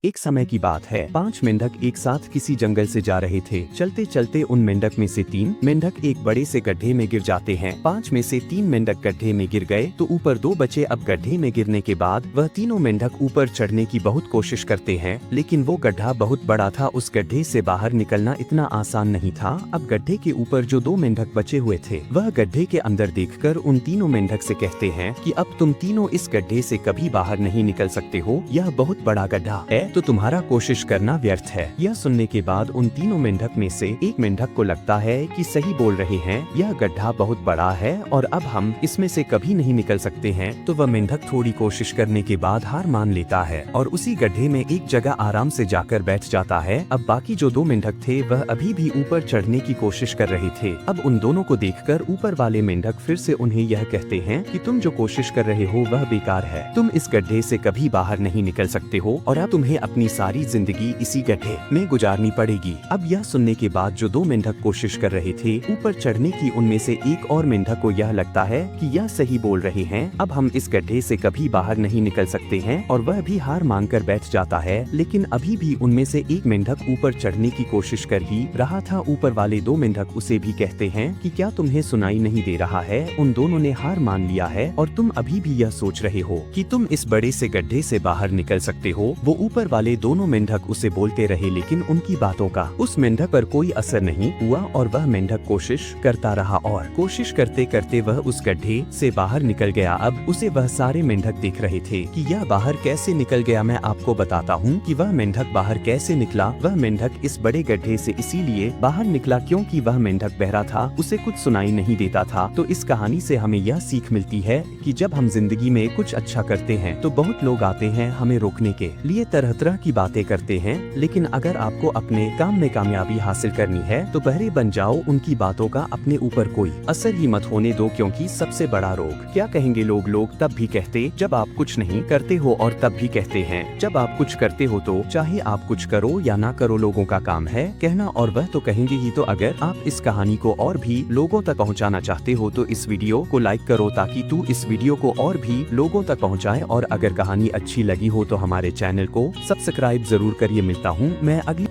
एक समय की बात है, 5 मेंढक एक साथ किसी जंगल से जा रहे थे। चलते चलते उन मेंढक में से 3 मेंढक एक बड़े से गड्ढे में गिर जाते हैं। 5 में से 3 मेंढक गड्ढे में गिर गए तो ऊपर 2 बचे। अब गड्ढे में गिरने के बाद वह तीनों मेंढक ऊपर चढ़ने की बहुत कोशिश करते हैं, लेकिन वो गड्ढा बहुत बड़ा था। उस गड्ढे से बाहर निकलना इतना आसान नहीं था। अब गड्ढे के ऊपर जो 2 मेंढक बचे हुए थे, वह गड्ढे के अंदर देखकर उन तीनों मेंढक से कहते हैं कि अब तुम तीनों इस गड्ढे से कभी बाहर नहीं निकल सकते हो। यह बहुत बड़ा गड्ढा है, तो तुम्हारा कोशिश करना व्यर्थ है। यह सुनने के बाद उन तीनों मेंढक में से एक मेंढक को लगता है कि सही बोल रहे हैं, यह गड्ढा बहुत बड़ा है और अब हम इसमें से कभी नहीं निकल सकते हैं। तो वह मेंढक थोड़ी कोशिश करने के बाद हार मान लेता है और उसी गड्ढे में एक जगह आराम से जाकर बैठ जाता है। अब बाकी जो 2 मेंढक थे वह अभी भी ऊपर चढ़ने की कोशिश कर रहे थे। अब उन दोनों को देखकर ऊपर वाले मेंढक फिर से उन्हें यह कहते हैं कि तुम जो कोशिश कर रहे हो वह बेकार है। तुम इस गड्ढे से कभी बाहर नहीं निकल सकते हो और अब तुम्हें अपनी सारी जिंदगी इसी गड्ढे में गुजारनी पड़ेगी। अब यह सुनने के बाद जो 2 मेंढक कोशिश कर रहे थे ऊपर चढ़ने की, उनमें से एक और मेंढक को यह लगता है कि यह सही बोल रहे हैं, अब हम इस गड्ढे से कभी बाहर नहीं निकल सकते हैं और वह भी हार मानकर बैठ जाता है। लेकिन अभी भी उनमें से एक मेंढक ऊपर चढ़ने की कोशिश कर ही रहा था। ऊपर वाले 2 मेंढक उसे भी कहते हैं कि क्या तुम्हें सुनाई नहीं दे रहा है, उन दोनों ने हार मान लिया है और तुम अभी भी यह सोच रहे हो कि तुम इस बड़े से गड्ढे से बाहर निकल सकते हो। वो ऊपर वाले दोनों मेंढक उसे बोलते रहे, लेकिन उनकी बातों का उस मेंढक पर कोई असर नहीं हुआ और वह मेंढक कोशिश करता रहा और कोशिश करते करते वह उस गड्ढे से बाहर निकल गया। अब उसे वह सारे मेंढक देख रहे थे कि यह बाहर कैसे निकल गया। मैं आपको बताता हूँ कि वह मेंढक बाहर कैसे निकला। वह मेंढक इस बड़े गड्ढे से इसीलिए बाहर निकला क्योंकि वह मेंढक बहरा था, उसे कुछ सुनाई नहीं देता था। तो इस कहानी से हमें यह सीख मिलती है कि जब हम जिंदगी में कुछ अच्छा करते हैं तो बहुत लोग आते हैं हमें रोकने के लिए, तरह तरह की बातें करते हैं। लेकिन अगर आपको अपने काम में कामयाबी हासिल करनी है तो बहरे बन जाओ, उनकी बातों का अपने ऊपर कोई असर ही मत होने दो, क्योंकि सबसे बड़ा रोग क्या कहेंगे लोग। लोग तब भी कहते जब आप कुछ नहीं करते हो और तब भी कहते हैं जब आप कुछ करते हो। तो चाहे आप कुछ करो या ना करो, लोगों का काम है कहना और वह तो कहेंगे ही। तो अगर आप इस कहानी को और भी लोगों तक पहुंचाना चाहते हो तो इस वीडियो को लाइक करो ताकि तू इस वीडियो को और भी लोगों तक पहुंचाए। और अगर कहानी अच्छी लगी हो तो हमारे चैनल को सब्सक्राइब जरूर करिए। मिलता हूँ मैं अगली